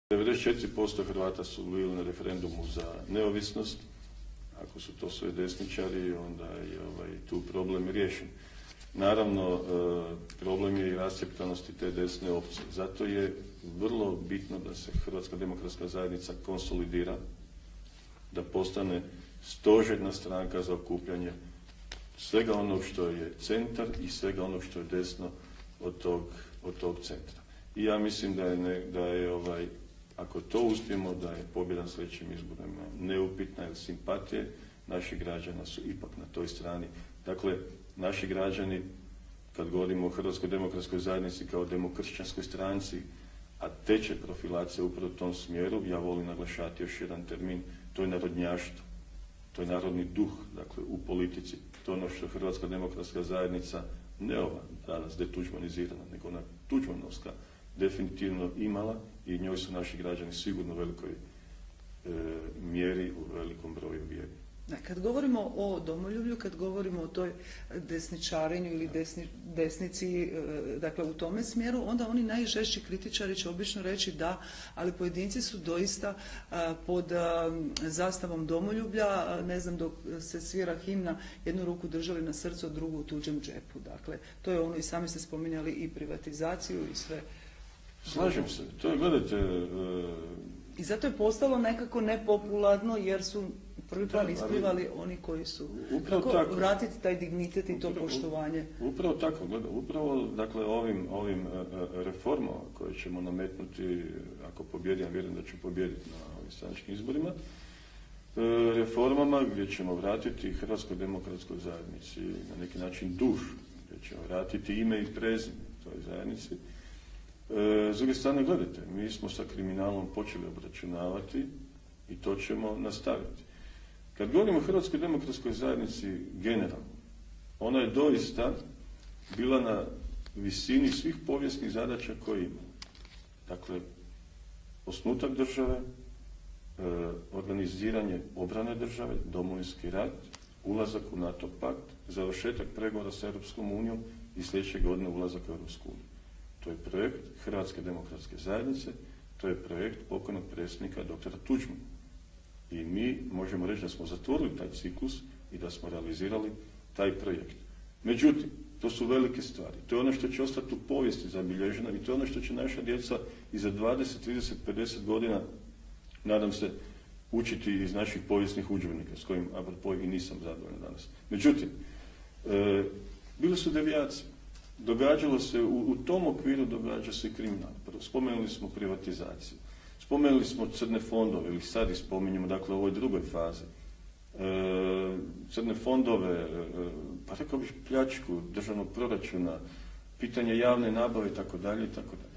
94% Hrvata su bili na referendumu za neovisnost. Ako su to sve desničari, onda je tu problem riješen. Naravno, problem je i rascjepkanosti te desne opcije. Zato je vrlo bitno da se Hrvatska demokratska zajednica konsolidira, da postane stožerna stranka za okupljanje svega onog što je centar i svega onog što je desno od tog centra. I ja mislim da je ako to uspijemo, da je pobjeda na sljedećim izborima neupitna, jer simpatije naših građana su ipak na toj strani. Dakle, naši građani, kad govorimo o Hrvatskoj demokratskoj zajednici kao demokršćanskoj stranci, a teče profilacija upravo u tom smjeru, ja volim naglašati još jedan termin, to je narodnjaštvo, to je narodni duh, dakle, u politici. To je ono što je Hrvatska demokratska zajednica, ne ova danas detuđmanizirana, nego ona tuđmanovska, definitivno imala i njoj su naši građani sigurno u velikoj mjeri, u velikom broju vjeri. Kad govorimo o domoljublju, kad govorimo o toj desničarenju ili desnici, dakle u tome smjeru, onda oni najžešći kritičari će obično reći da, ali pojedinci su doista pod zastavom domoljublja, ne znam, dok se svira himna, jednu ruku držali na srcu, a drugu u tuđem džepu. Dakle, to je ono, i sami ste spominjali i privatizaciju i sve. Slažem se. To je, gledajte... I zato je postalo nekako nepopularno, jer su prvi plan isplivali oni koji su... Upravo tako. Vratiti taj dignitet i to poštovanje. Upravo tako, upravo dakle ovim reformama koje ćemo nametnuti, ako pobjedim, ja vjerujem da ću pobijediti na ovim stranačkim izborima, reformama gdje ćemo vratiti Hrvatskoj demokratskoj zajednici na neki način dušu, gdje ćemo vratiti ime i prezime toj zajednici. S druge strane, gledajte, mi smo sa kriminalom počeli obračunavati i to ćemo nastaviti. Kad govorimo o Hrvatskoj demokratskoj zajednici generalno, ona je doista bila na visini svih povijesnih zadaća koje ima. Dakle, osnutak države, organiziranje obrane države, Domovinski rat, ulazak u NATO pakt, završetak pregovora sa Europskom unijom i sljedeće godine ulazak u Europsku uniju. To je projekt Hrvatske demokratske zajednice, to je projekt pokojnog predsjednika doktora Tuđmana. I mi možemo reći da smo zatvorili taj ciklus i da smo realizirali taj projekt. Međutim, to su velike stvari. To je ono što će ostati u povijesti zabilježeno i to je ono što će naša djeca i za 20, 30, 50 godina, nadam se, učiti iz naših povijesnih udžbenika, s kojim, apropos, i nisam zadovoljan danas. Međutim, bile su devijacije. Događalo se, u tom okviru događa se kriminal. Spomenuli smo privatizaciju. Spomenuli smo crne fondove, ili sad ih spominjemo, dakle, u ovoj drugoj fazi. Crne fondove, pa rekao bih pljačku državnog proračuna, pitanje javne nabave itd.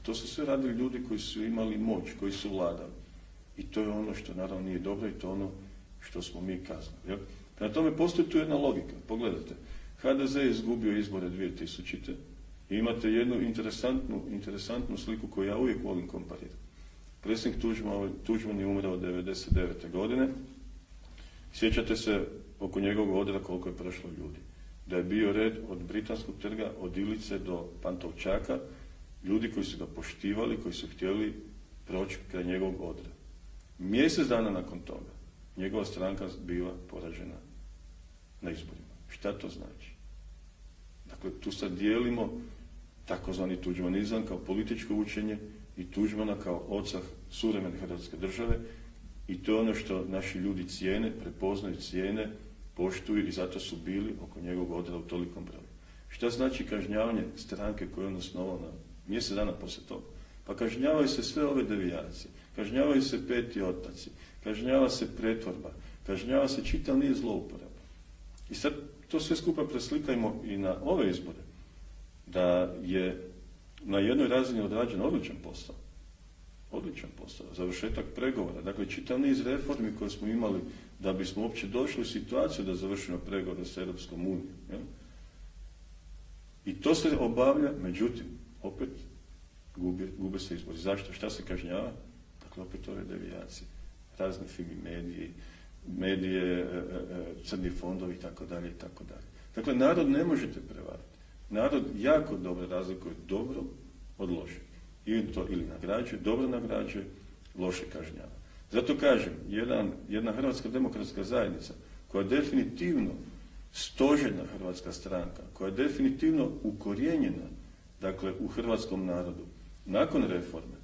To su sve radili ljudi koji su imali moć, koji su vladali. I to je ono što naravno nije dobro i to je ono što smo mi kaznili. Prema tome postoji tu jedna logika. Pogledajte, HDZ je izgubio izbore 2000. I imate jednu interesantnu sliku koju ja uvijek volim komparirati. Predsjednik Tuđman je umrao 1999. godine. Sjećate se oko njegovog odra koliko je prošlo ljudi. Da je bio red od Britanskog trga, od Ilice do Pantovčaka, ljudi koji su ga poštivali, koji su htjeli proći kraj njegovog odra. Mjesec dana nakon toga njegova stranka biva poražena na izborima. Šta to znači? Dakle, tu sad dijelimo takozvani tuđmanizam kao političko učenje i Tuđmana kao oca suvremene Hrvatske države i to je ono što naši ljudi cijene, prepoznaju, cijene, poštuju i zato su bili oko njegovog odra u tolikom broju. Šta znači kažnjavanje stranke koju je on osnovao na mjesec dana poslije toga? Pa kažnjavaju se sve ove devijacije, kažnjavaju se peti otaci, kažnjava se pretvorba, kažnjava se čitav niz zlouporaba. I sad to sve skupa preslikajmo i na ove izbore, da je na jednoj razini odrađen odličan posao, završetak pregovora, dakle čitav niz reformi koje smo imali da bismo uopće došli u situaciju da završimo pregovore sa Europskom unijom. I to se obavlja, međutim, opet gube se izbori. Zašto? Šta se kažnjava? Dakle, opet ove devijacije, razni fimi medije, crni fondovi itd. Dakle, narod ne možete prevariti. Narod jako dobro razlikuje dobro od lošeg. Ili to ili nagrađuje, dobro nagrađuje, loše kažnjava. Zato kažem, jedna Hrvatska demokratska zajednica koja je definitivno stožerna hrvatska stranka, koja je definitivno ukorijenjena, dakle, u hrvatskom narodu, nakon reforme,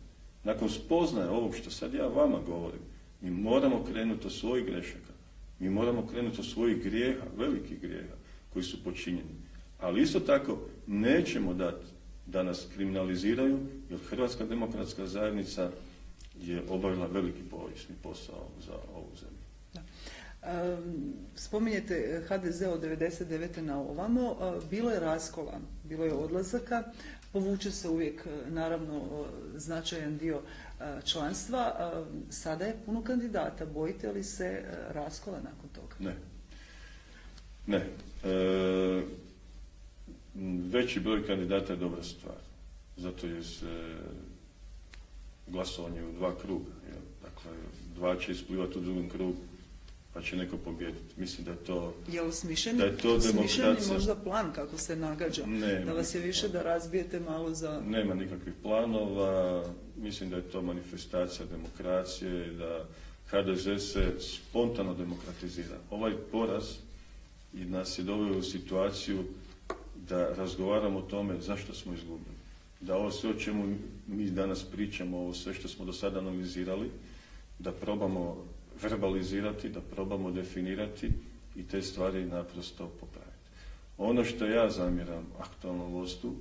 nakon spoznaje ovog što sad ja vama govorim, mi moramo krenuti od svojih grešaka, mi moramo krenuti od svojih grijeha, velikih grijeha koji su počinjeni. Ali isto tako nećemo dati da nas kriminaliziraju, jer Hrvatska demokratska zajednica je obavila veliki povijesni posao za ovu zemlju. Da. Spominjete HDZ od 99. na ovamo, bilo je raskola, bilo je odlazaka, povuče se uvijek naravno značajan dio članstva, sada je puno kandidata, bojite li se raskola nakon toga? Ne. Veći broj kandidata je dobra stvar, zato je se glasovanje u 2 kruga, dakle 2 će isplivati u drugom krugu, pa će neko pobijediti. Mislim da je to... Je li smišljeni možda plan kako se nagađa? Da vas je više da razbijete malo za... Nema nikakvih planova, mislim da je to manifestacija demokracije, da HDZ se spontano demokratizira. Ovaj poraz nas je doveo u situaciju da razgovaramo o tome zašto smo izgubili. Da ovo sve o čemu mi danas pričamo, ovo sve što smo do sada analizirali, da probamo verbalizirati, da probamo definirati i te stvari naprosto popraviti. Ono što ja zamjeram aktualnom vodstvu,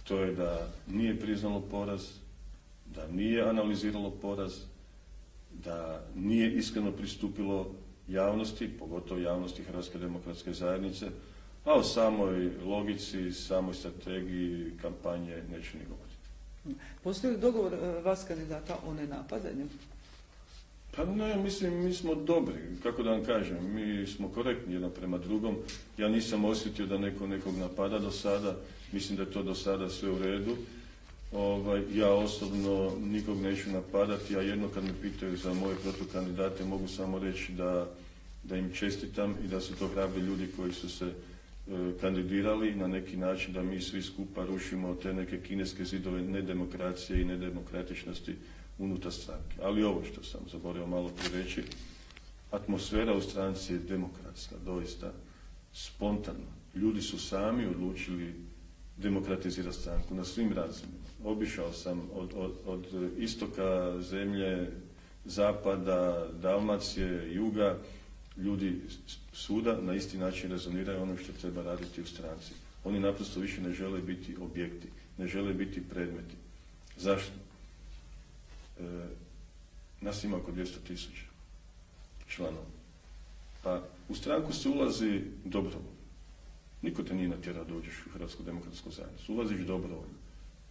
to je da nije priznalo poraz, da nije analiziralo poraz, da nije iskreno pristupilo javnosti, pogotovo javnosti Hrvatske demokratske zajednice, a o samoj logici, samoj strategiji kampanje neću ni govoriti. Postoji li dogovor vas kandidata o nenapadanju? Pa ne, mislim, mi smo dobri, kako da vam kažem, mi smo korektni jedan prema drugom. Ja nisam osjetio da neko nekog napada do sada, mislim da je to do sada sve u redu. Ja osobno nikog neću napadati, a jedno kad me pitaju za moje protukandidate mogu samo reći da im čestitam i da su to hrabri ljudi koji su se kandidirali na neki način da mi svi skupa rušimo te neke kineske zidove nedemokracije i nedemokratičnosti unutar stranke. Ali ovo što sam zaboravio malo prije reći, atmosfera u stranci je demokratska, doista spontano. Ljudi su sami odlučili demokratizirati stranku na svim razinama. Obišao sam od istoka zemlje, zapada, Dalmacije, juga, ljudi svuda na isti način rezoniraju ono što treba raditi u stranci. Oni naprosto više ne žele biti objekti, ne žele biti predmeti. Zašto? Nas ima oko 200.000 članova. Pa u stranku se ulazi dobrovoljno. Niko te nije natjerao da uđeš u Hrvatsku demokratsku zajednicu. Ulaziš dobrovoljno.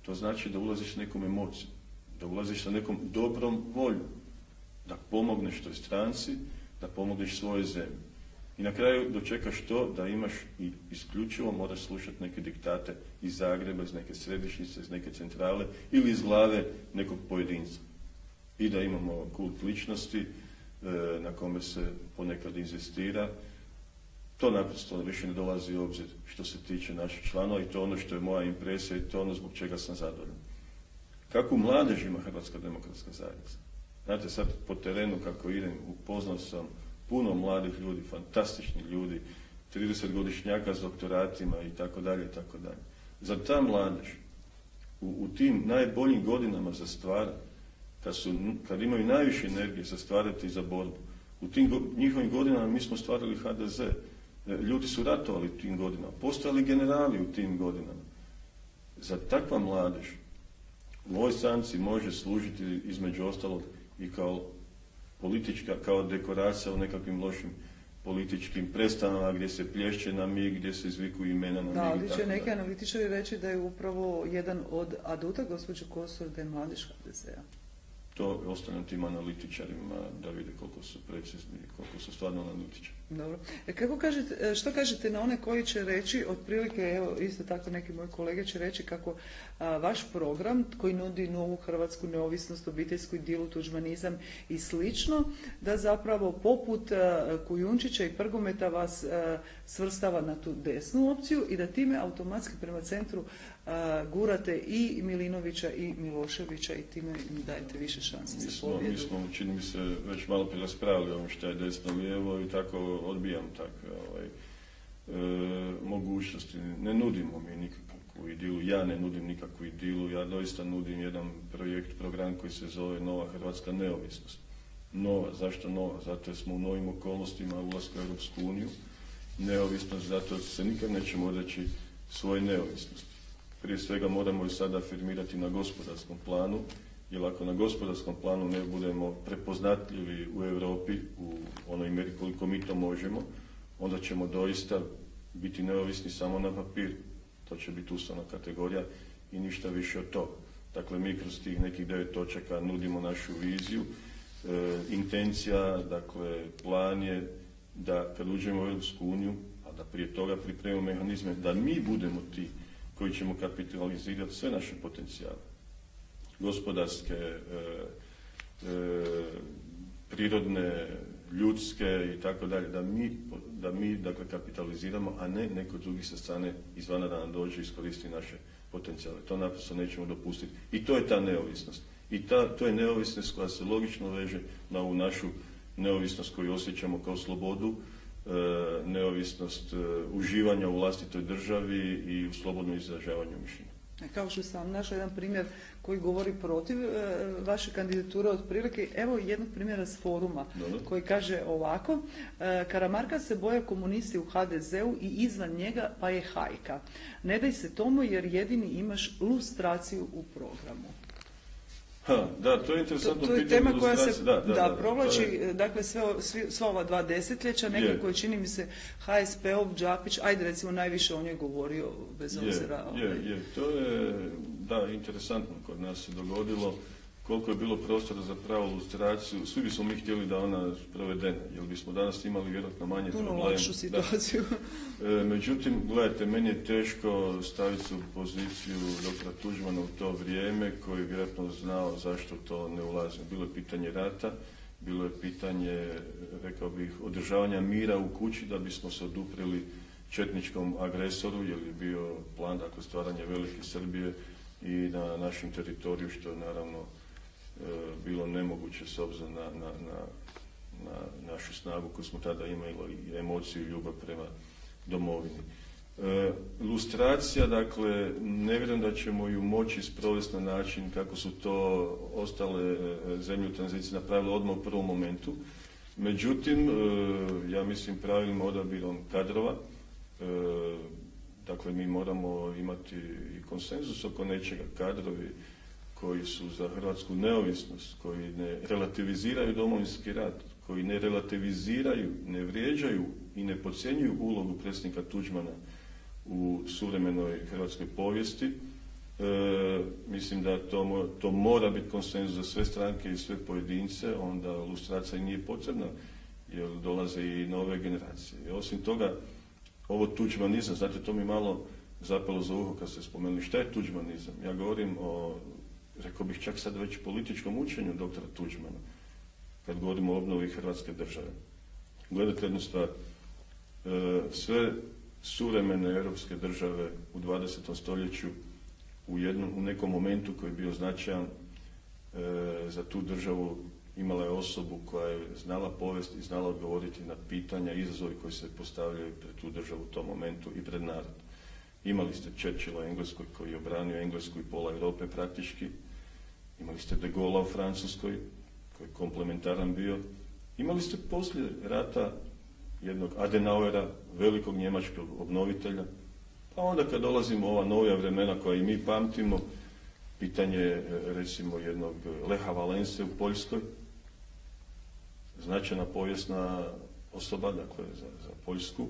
To znači da ulaziš s nekom emocijom, da ulaziš sa nekom dobrom voljom, da pomogneš toj stranci, da pomogneš svojoj zemlji. I na kraju dočekaš to da imaš i isključivo moraš slušati neke diktate iz Zagreba, iz neke središnjice, iz neke centrale ili iz glave nekog pojedinca. I da imamo kult ličnosti na kome se ponekad inzistira. To naprosto više ne dolazi u obzir što se tiče naših članova i to ono što je moja impresija i to ono zbog čega sam zadovoljan. Kakvu mladež ima Hrvatska demokratska zajednica? Znate, sad po terenu kako idem, upoznao sam puno mladih ljudi, fantastičnih ljudi, 30-godišnjaka s doktoratima i tako dalje, i tako dalje. Za ta mladež u tim najboljim godinama za stvaranje, kad imaju najviše energije za stvarati i za borbu, u tim njihovim godinama mi smo stvarali HDZ. Ljudi su ratovali u tim godinama, postojali generali u tim godinama. Za takva mladež u ovoj stranci može služiti između ostalog i kao politička, kao dekoracija u nekakvim lošim političkim predstavama gdje se plješće na mig, gdje se izvikuju imena na mig. Da, ali će neki analitičari reći da je upravo jedan od aduta gospođe Kosor da je mladež HDZ-a. To ostavljam tim analitičarima da vide koliko su precizni i koliko su stvarno analitičari. Dobro. Što kažete na one koji će reći, otprilike, evo isto tako neki moji kolege će reći kako vaš program koji nudi novu hrvatsku neovisnost, obiteljsku idilu, tuđmanizam i slično, da zapravo poput Kujundžića i Prgometa vas svrstava na tu desnu opciju i da time automatski prema centru gurate i Milinovića i Miloševića i time im dajete više šanse za pobjedu. Mi smo, čini mi se, već malo prije raspravili o ovom šta je desno-lijevo i tako odbijam takve mogućnosti. Ne nudimo mi nikakvu idilu, ja ne nudim nikakvu idilu, ja doista nudim jedan program koji se zove Nova Hrvatska neovisnost. Nova, zašto nova? Zato jer smo u novim okolnostima ulaska u Europsku uniju. Neovisnost, zato jer se nikad nećemo odreći svoje neovisnosti. Prije svega moramo ju sada afirmirati na gospodarskom planu, jer ako na gospodarskom planu ne budemo prepoznatljivi u Europi, u onoj mjeri koliko mi to možemo, onda ćemo doista biti neovisni samo na papir. To će biti ustavna kategorija i ništa više od toga. Dakle, mi kroz tih nekih 9 točaka nudimo našu viziju. Intencija, dakle, plan je da kad uđemo u Europsku uniju, a da prije toga pripremimo mehanizme, da mi budemo ti koji ćemo kapitalizirati sve naše potencijale. Gospodarske, prirodne, ljudske i tako dalje, da mi dakle kapitaliziramo, a ne neko drugi sa strane izvana da nam dođe i iskoristi naše potencijale. To naprosto nećemo dopustiti. I to je ta neovisnost. I to je neovisnost koja se logično veže na ovu našu neovisnost koju osjećamo kao slobodu, neovisnost uživanja u vlastitoj državi i u slobodnom izražavanju mišljenja. Kao što sam našla jedan primjer koji govori protiv vaše kandidature otprilike, evo jednog primjera s foruma koji kaže ovako: Karamarka se boje komunisti u HDZ-u i izvan njega pa je hajka. Ne daj se tomu jer jedini imaš lustraciju u programu. Da, to je interesantno pitanje. To je tema koja se provlači, dakle, sva ova 2 desetljeća, nekako je, čini mi se, HSP-ov Đapić, ajde recimo najviše o njoj govorio, bez obzira. To je, interesantno kod nas se dogodilo, koliko je bilo prostora za pravu lustraciju, svi bismo mi htjeli da ona provedena, jer bismo danas imali vjerojatno manje problema. Puno lakšu situaciju. Međutim, gledajte, meni je teško staviti se u poziciju doktora Tuđmana u to vrijeme, koji je vjerojatno znao zašto to ne ulazi. Bilo je pitanje rata, bilo je pitanje, rekao bih, održavanja mira u kući da bismo se oduprili četničkom agresoru, jer je bio plan, dakle, stvaranje velike Srbije i na našem teritoriju, što je naravno bilo nemoguće s obzirom na našu snagu koju smo tada imali i emociju i ljubav prema domovini. Lustracija, dakle, ne vjerujem da ćemo ju moći sprovesti na način kako su to ostale zemlje u tranziciji napravile odmah u prvom momentu. Međutim, ja mislim pravilnim odabirom kadrova, dakle, mi moramo imati i konsenzus oko nečega. Kadrovi koji su za hrvatsku neovisnost, koji ne relativiziraju Domovinski rat, koji ne relativiziraju, ne vrijeđaju i ne podcjenjuju ulogu predsjednika Tuđmana u suvremenoj hrvatskoj povijesti. Mislim da to mora biti konsenzus za sve stranke i sve pojedince, onda lustracija nije potrebna jer dolaze i nove generacije. I osim toga, ovo tuđmanizam, znate, to mi malo zapelo za uho kad ste spomenuli. Šta je tuđmanizam? Ja govorim o, rekao bih čak sad već političkom učenju doktora Tuđmana, kad govorimo o obnovi Hrvatske države. Gledajte jednu stvar, sve suvremene europske države u 20. stoljeću u nekom momentu koji je bio značajan za tu državu imala je osobu koja je znala povijest i znala odgovoriti na pitanja i izazove koji se postavljaju pred tu državu u tom momentu i pred narod. Imali ste Churchilla u Engleskoj koji je obranio Englesku i pola Europe praktički. Imali ste De Gaulle'a u Francuskoj koji je komplementaran bio. Imali ste poslije rata jednog Adenauera, velikog njemačkog obnovitelja. Pa onda kad dolazimo u ova novija vremena koja i mi pamtimo, pitanje recimo jednog Lecha Valense u Poljskoj, značajna povijesna osoba, dakle za Poljsku.